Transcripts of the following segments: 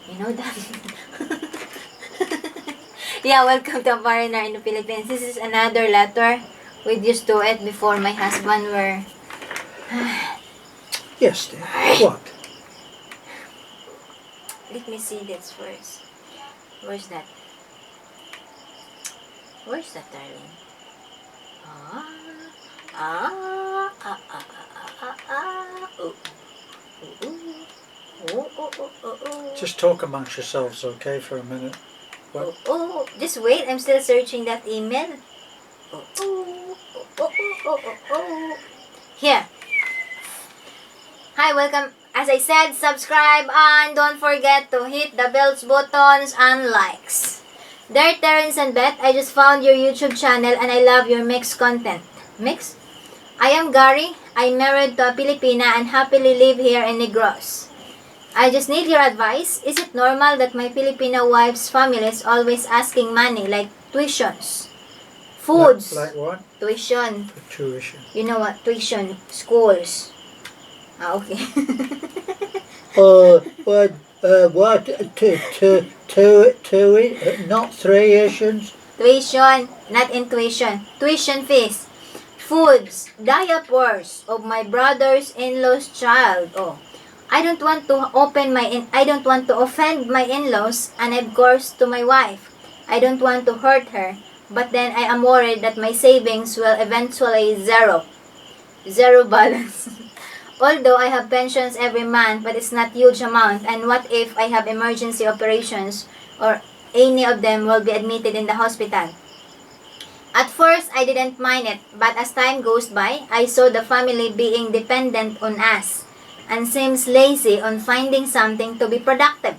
You know that? Yeah, welcome to a foreigner in the Philippines. This is another letter. We used to it before my husband were... Yes, dear. What? Let me see this first. Where's that? Where's that, darling? Ah, ah, ah, ah, ah, ah, oh, oh, oh, oh, oh, oh, oh. Just talk amongst yourselves, okay, for a minute. What? Oh, just wait. I'm still searching that email. Oh, oh, oh, oh, oh, oh, oh. Here. Hi, welcome. As I said, subscribe and don't forget to hit the bells buttons and likes. Dear Terence and Beth, I just found your YouTube channel and I love your mixed content. Mix? I am Gary. I'm married to a Filipina and happily live here in Negros. I just need your advice. Is it normal that my Filipino wife's family is always asking money like tuitions, foods, Like what? tuition, Tuition. you know what, tuition, schools. Ah, okay. What? Not 3 issues? Tuition, not intuition. Tuition fees, foods, diapers of my brother's in-laws child. Oh, I don't want to offend my in-laws and of course to my wife. I don't want to hurt her, but then I am worried that my savings will eventually zero balance. Although I have pensions every month, but it's not huge amount. And what if I have emergency operations or any of them will be admitted in the hospital? At first, I didn't mind it, but as time goes by, I saw the family being dependent on us and seems lazy on finding something to be productive.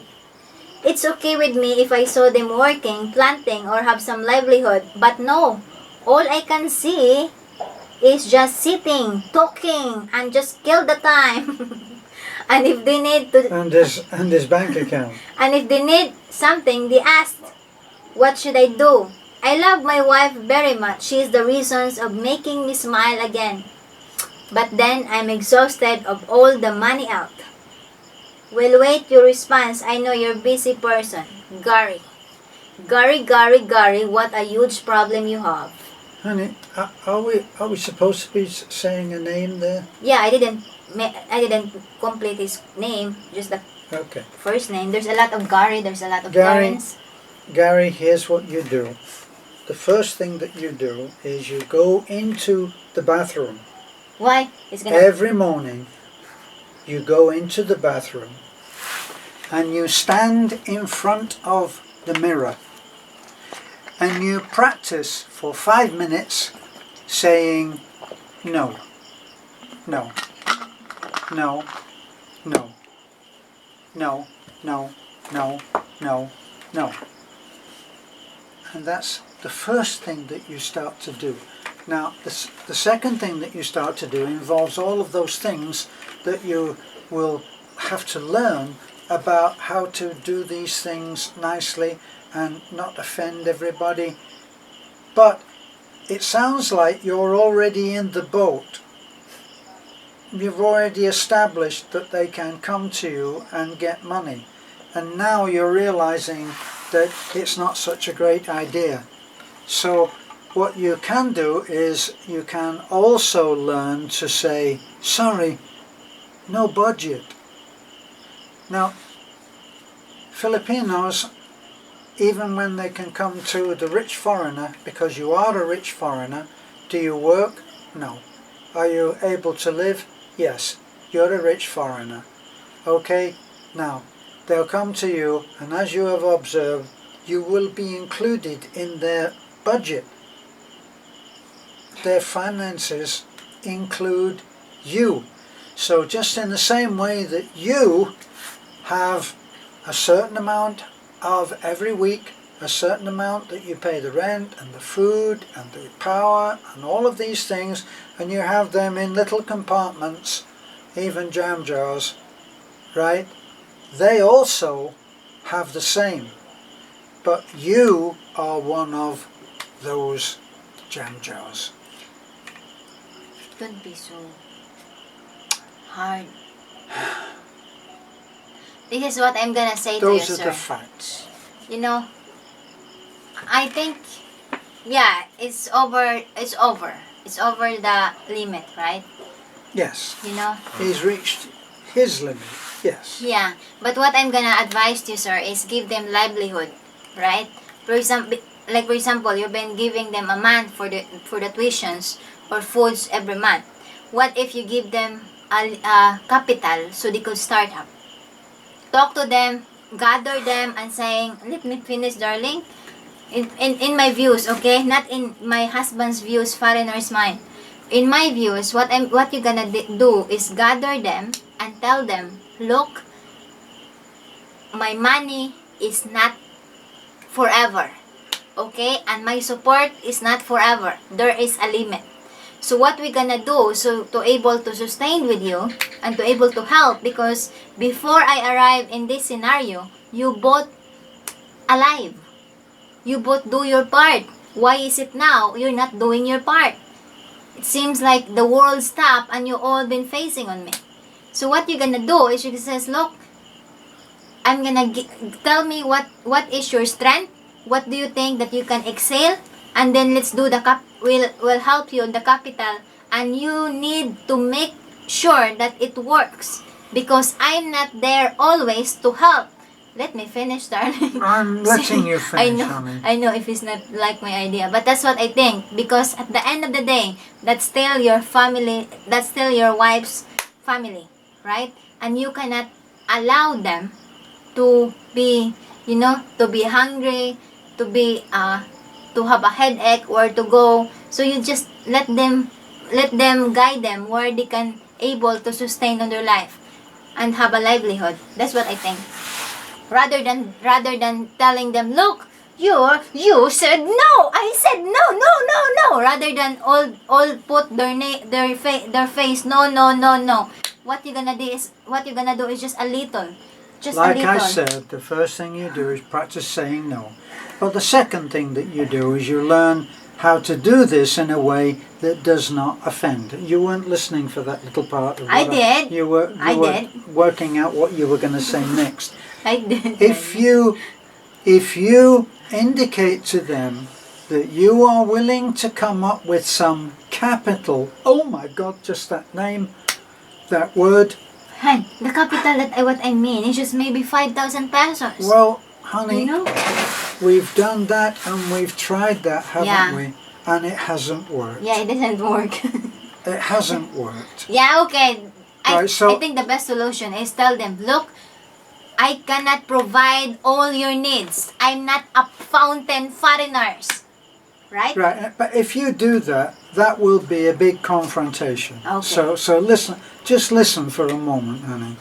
It's okay with me if I saw them working, planting, or have some livelihood, but no, all I can see is just sitting, talking, and just kill the time. And if they need to... And his bank account. And if they need something, they ask, what should I do? I love my wife very much. She is the reasons of making me smile again. But then I'm exhausted of all the money out. We'll wait your response. I know you're a busy person. Gary. Gary, what a huge problem you have. Honey, are we supposed to be saying a name there? Yeah, I didn't complete his name, just the Okay. first name. There's a lot of Gary, there's a lot of Gary. Garens. Gary, here's what you do. The first thing that you do is you go into the bathroom. Why? It's gonna... Every morning, you go into the bathroom and you stand in front of the mirror and you practice for 5 minutes saying no, no, no, no, no, no, no, no, no. And that's the first thing that you start to do. Now, the second thing that you start to do involves all of those things that you will have to learn about how to do these things nicely and not offend everybody. But it sounds like you're already in the boat. You've already established that they can come to you and get money. And now you're realizing that it's not such a great idea. So what you can do is you can also learn to say, sorry, no budget. Now, Filipinos, even when they can come to the rich foreigner, because you are a rich foreigner, do you work? No. Are you able to live? Yes. You're a rich foreigner. Okay, now, they'll come to you, and as you have observed, you will be included in their budget. Their finances include you. So just in the same way that you have a certain amount of every week, a certain amount that you pay the rent and the food and the power and all of these things, and you have them in little compartments, even jam jars, right? They also have the same, but you are one of those jam jars. Don't be so hard. This is what I'm gonna say to you, Those are sir. the facts. You know, I think, yeah, it's over. It's over. It's over the limit, right? Yes. You know. He's reached his limit. Yes. Yeah, but what I'm gonna advise you, sir, is give them livelihood, right? For example, like for example, you've been giving them a month for the tuitions or foods every month. What if you give them a capital so they could start up? Talk to them, gather them, and saying, "Let me finish, darling." In my views, okay, not in my husband's views, foreigner's mind. In my views, what you're gonna do is gather them and tell them, look, my money is not forever, okay, and my support is not forever. There is a limit. So what we're gonna do, so to able to sustain with you and to able to help, because before I arrive in this scenario, you both alive. You both do your part. Why is it now you're not doing your part? It seems like the world stopped and you all been facing on me. So what you're gonna do is you says, look, I'm gonna tell me what is your strength. What do you think that you can excel? And then let's do the will help you on the capital. And you need to make sure that it works, because I'm not there always to help. Let me finish, darling. I'm letting you finish, honey. I know if it's not like my idea, but that's what I think. Because at the end of the day, that's still your family, that's still your wife's family, right? And you cannot allow them to be, to be hungry, to be, to have a headache or to go. So you just let them guide them where they can able to sustain on their life and have a livelihood. That's what I think. Rather than telling them, look, you said no, I said no, rather than all put their face no. What you're gonna do is just a little, Like I said, the first thing you do is practice saying no. But the second thing that you do is you learn how to do this in a way that does not offend. You weren't listening for that little part of what I did. You were working out what you were going to say next. I did. If you indicate to them that you are willing to come up with some capital, oh my God, just that name, that word. Hun, the capital what I mean is just maybe 5,000 pesos. Well, honey, you know? We've done that and we've tried that, haven't Yeah. we? And it hasn't worked. Yeah, it doesn't work. It hasn't worked. Yeah, okay. Right, I think the best solution is tell them, look, I cannot provide all your needs. I'm not a fountain foreigners. Right? Right, but if you do that, that will be a big confrontation. Okay. So listen, just listen for a moment, honey.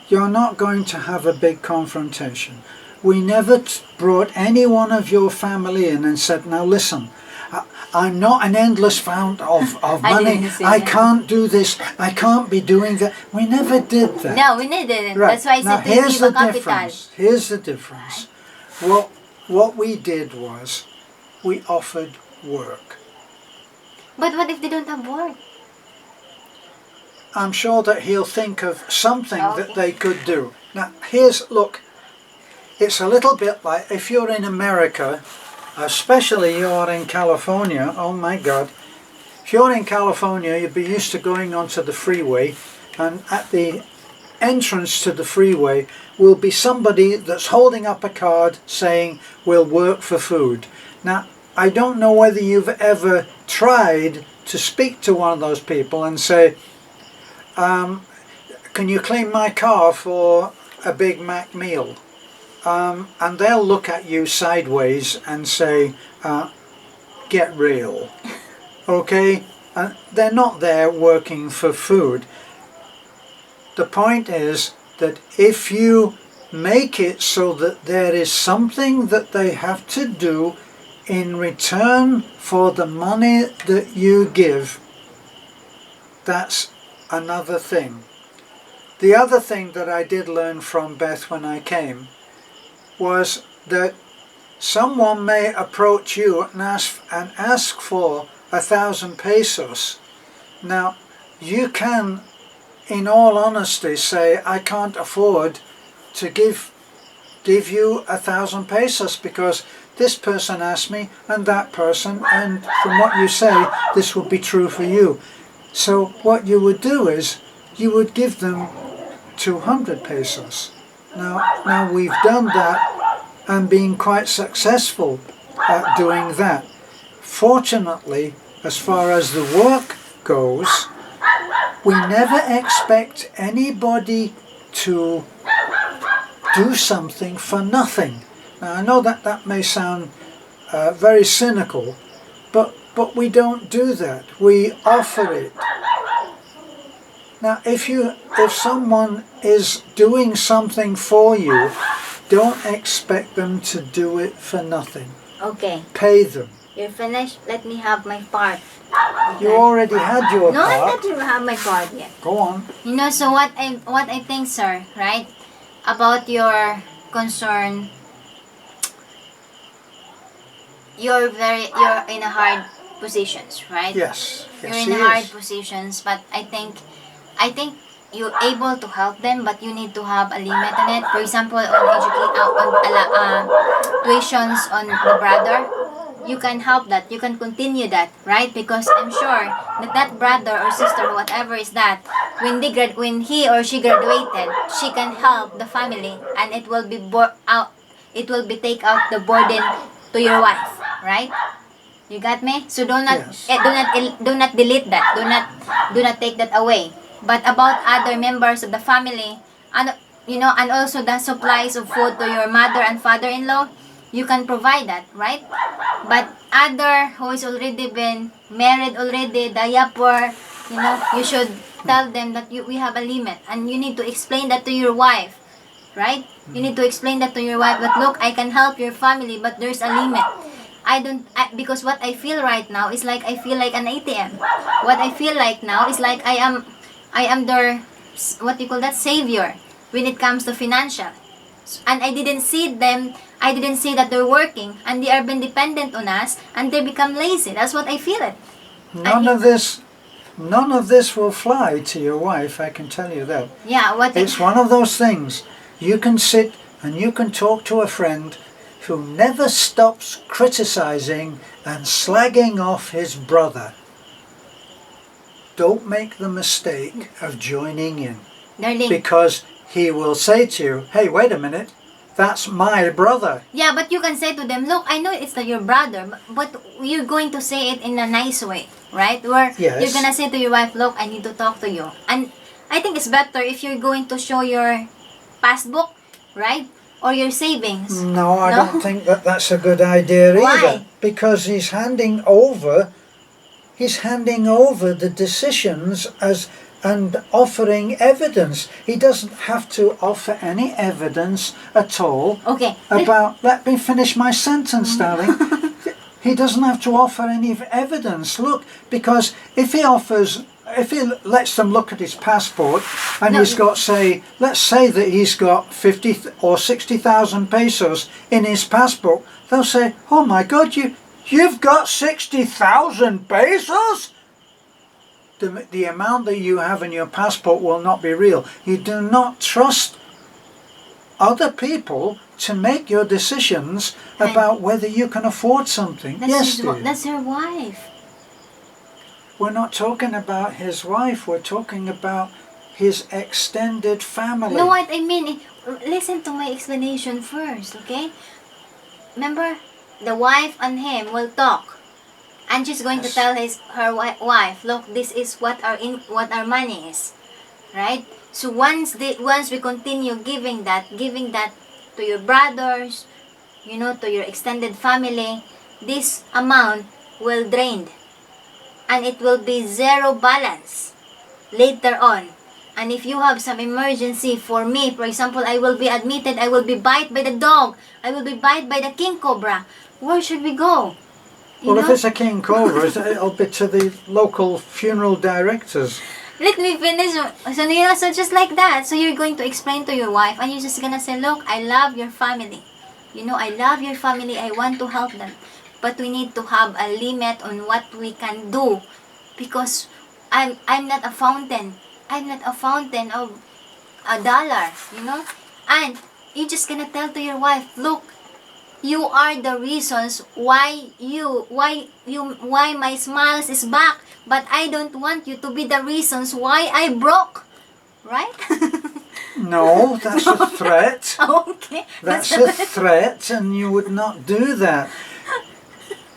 You're not going to have a big confrontation. We never brought any one of your family in and said, now listen, I'm not an endless fount of money. I can't do this. I can't be doing that. We never did that. No, we didn't. Right. That's why I Now, said to give a capital. Here's the difference. What we did was we offered work. But what if they don't have work? I'm sure that he'll think of something Okay. that they could do. Now, look, it's a little bit like if you're in America, especially you're in California, oh my God. If you're in California, you'd be used to going onto the freeway, and at the entrance to the freeway will be somebody that's holding up a card saying, we'll work for food. Now, I don't know whether you've ever tried to speak to one of those people and say, can you clean my car for a Big Mac meal? And they'll look at you sideways and say, get real. Okay? They're not there working for food. The point is that if you make it so that there is something that they have to do in return for the money that you give, that's another thing. The other thing that I did learn from Beth when I came was that someone may approach you and ask for 1,000 pesos. Now, you can, in all honesty, say, I can't afford to give you 1,000 pesos because this person asked me and that person, and from what you say, this would be true for you. So what you would do is you would give them 200 pesos. Now we've done that and been quite successful at doing that. Fortunately, as far as the work goes, we never expect anybody to do something for nothing. Now I know that may sound very cynical, but we don't do that. We offer it. Now if someone is doing something for you, don't expect them to do it for nothing. Okay. Pay them. You're finished. Let me have my part. You already had your No, I part. don't have my part yet. Go on. You know, so what I think, sir, right, about your concern, you're in a hard positions, right? Yes. You're Yes, in he hard is. positions, but I think you're able to help them, but you need to have a limit on it. For example, on tuitions on the brother, you can help that. You can continue that, right? Because I'm sure that brother or sister, whatever is that, when he or she graduated, she can help the family, and it will be out. It will be take out the burden to your wife, right? You got me? So Yes. do not delete that. Do not take that away. But about other members of the family, and and also the supplies of food to your mother and father-in-law, you can provide that, right? But other who is already been married already, diaper, you should tell them that we have a limit, and you need to explain that to your wife, right? You need to explain that to your wife that look, I can help your family, but there's a limit. Because what I feel right now is like I feel like an ATM. What I feel like now is like I am their, what you call that, savior when it comes to financial. And I didn't see that they're working and they are being dependent on us and they become lazy. That's what I feel it. None of this will fly to your wife, I can tell you that. Yeah, It's one of those things. You can sit and you can talk to a friend who never stops criticizing and slagging off his brother. Don't make the mistake of joining in, darling. because he will say to you, hey, wait a minute, that's my brother. Yeah, but you can say to them, look, I know it's your brother, but you're going to say it in a nice way, right? Where Yes. you're gonna say to your wife, look, I need to talk to you. And I think it's better if you're going to show your passbook, right? Or your savings. No, I don't think that's a good idea either. Why? Because he's handing over the decisions and offering evidence. He doesn't have to offer any evidence at all. Okay. Let me finish my sentence, darling. He doesn't have to offer any evidence. Look, because if he lets them look at his passport and he's got, let's say that he's got 50 or 60,000 pesos in his passport, they'll say, oh my God, you've got 60,000 pesos? The amount that you have in your passport will not be real. You do not trust other people to make your decisions about whether you can afford something. Yes, dear. That's her wife. We're not talking about his wife. We're talking about his extended family. No, what I mean, listen to my explanation first, okay? Remember, the wife and him will talk. And she's going to tell her wife, look, this is what our money is, right? So once we continue giving that to your brothers, to your extended family, this amount will drain, and it will be zero balance later on. And if you have some emergency, for me, for example, I will be admitted, I will be bite by the dog, I will be bite by the king cobra. Where should we go? Well, if it's a king cobra, it'll be to the local funeral directors. Let me finish. So just like that. So you're going to explain to your wife, and you're just gonna say, look, I love your family. I love your family. I want to help them. But we need to have a limit on what we can do. Because I'm not a fountain. I'm not a fountain of a dollar, And you just gonna tell to your wife, look, you are the reasons why my smiles is back, but I don't want you to be the reasons why I broke. Right? No, that's a threat. Okay. That's a threat, and you would not do that.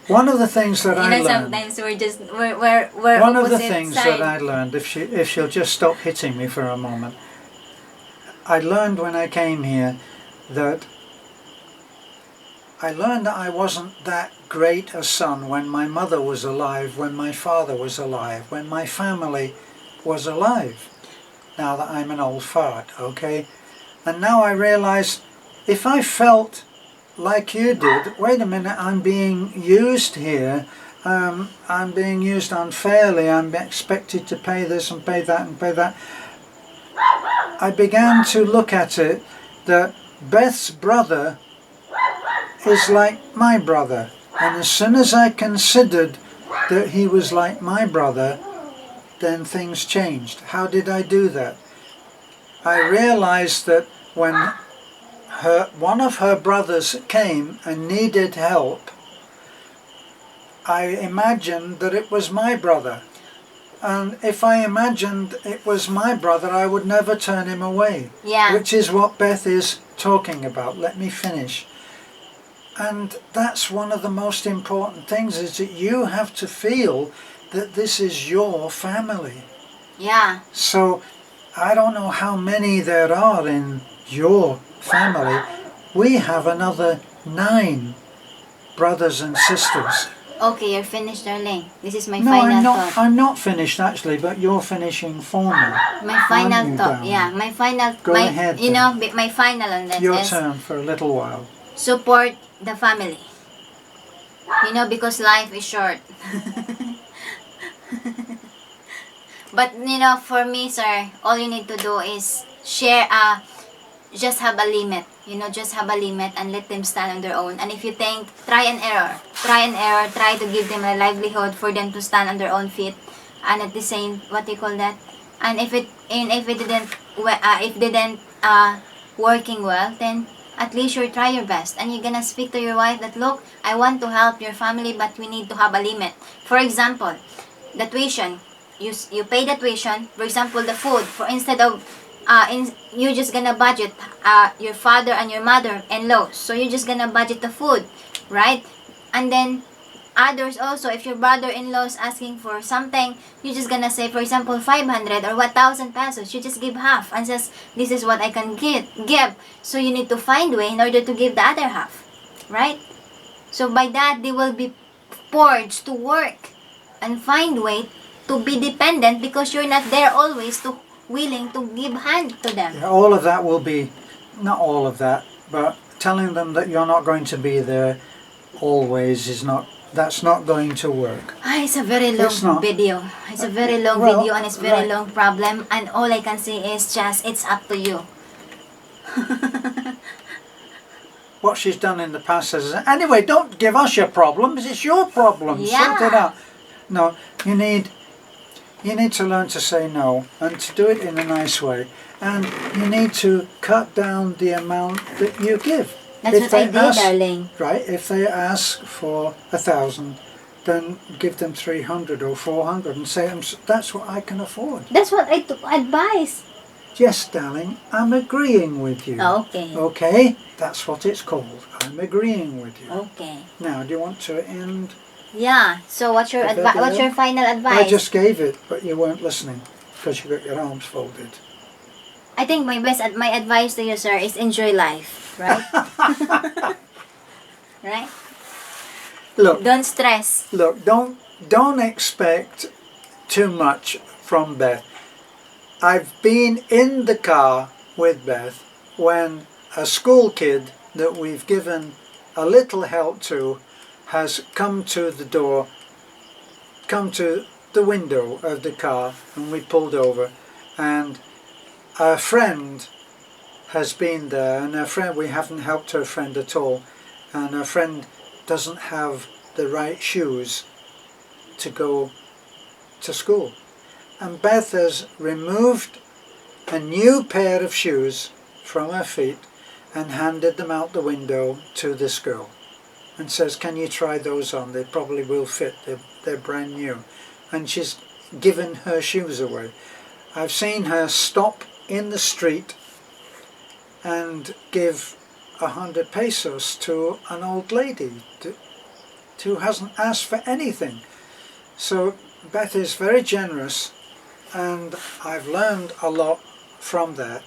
One of the things that I learned. Sometimes we're One of the opposite things side. that I learned, if she'll just stop hitting me for a moment, I learned when I came here that I wasn't that great a son when my mother was alive, when my father was alive, when my family was alive. Now that I'm an old fart, okay? And now I realize if I felt like you did, wait a minute, I'm being used here, I'm being used unfairly, I'm expected to pay this and pay that and pay that. I began to look at it that Beth's brother is like my brother, and as soon as I considered that he was like my brother, then things changed. How did I do that? I realized that when one of her brothers came and needed help, I imagined that it was my brother. And if I imagined it was my brother, I would never turn him away. Yeah. Which is what Beth is talking about. Let me finish. And that's one of the most important things, is that you have to feel that this is your family. Yeah. So I don't know how many there are in your family. We have another 9 brothers and sisters. Okay, you're finished, darling. This is my No, final I'm not. thought. I'm not finished actually, but you're finishing for me. My final Aren't you, thought. darling? Yeah, my final. Go my, ahead, You then. know, my final on this Your is turn for a little while. support the family. You know, because life is short. But you know, for me, sir, all you need to do is share. Just have a limit. You know, just have a limit and let them stand on their own. And if you think, try and error. Try to give them a livelihood for them to stand on their own feet. And at the same, what do you call that? And if it didn't working well, then at least you try your best. And you're gonna speak to your wife that, look, I want to help your family, but we need to have a limit. For example, the tuition. You pay the tuition. For example, the food. For instead of you're just gonna budget your father and your mother-in-law, so you're just gonna budget the food, right? And then others also, if your brother-in-law is asking for something, you're just gonna say, for example, 500 or 1,000 pesos. You just give half and says, this is what I can give. So you need to find way in order to give the other half, right? So by that, they will be forced to work and find way to be dependent, because you're not there always to willing to give hand to them. Yeah, all of that will be, not all of that, but telling them that you're not going to be there always is not. That's not going to work. It's a very long video. It's a very long video, and it's very long problem. And all I can say is just, it's up to you. What she's done in the past is, anyway, don't give us your problems. It's your problems. Yeah. Sort it out. No, you need to learn to say no, and to do it in a nice way. And you need to cut down the amount that you give. That's what I did, darling. Right, if they ask for 1,000, then give them 300 or 400 and say, that's what I can afford. That's what I advise. Yes, darling, I'm agreeing with you. Okay. Okay, that's what it's called. I'm agreeing with you. Okay. Now, do you want to end? Yeah, so what's your final advice? I just gave it, but you weren't listening because you got your arms folded. I think my advice to you, sir, is enjoy life, right? Right? Look, Don't stress. look, don't expect too much from Beth. I've been in the car with Beth when a school kid that we've given a little help to has come to the door, come to the window of the car, and we pulled over, and our friend has been there, and our friend, we haven't helped her friend at all, and our friend doesn't have the right shoes to go to school. And Beth has removed a new pair of shoes from her feet and handed them out the window to this girl and says, can you try those on? They probably will fit. They're brand new. And she's given her shoes away. I've seen her stop in the street and give 100 pesos to an old lady who hasn't asked for anything. So Beth is very generous, and I've learned a lot from that.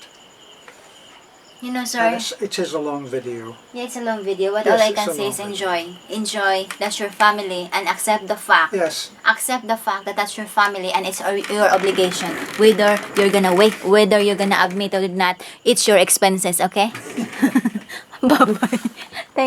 You know, And sir, it is a long video. yeah, it's a long video, but Yes, all I it's can a say long is video. enjoy. Enjoy, that's your family, and accept the fact. Yes, Accept the fact that that's your family, and it's your obligation. Whether you're gonna wait, whether you're gonna admit or not, it's your expenses, okay? Bye-bye. Thank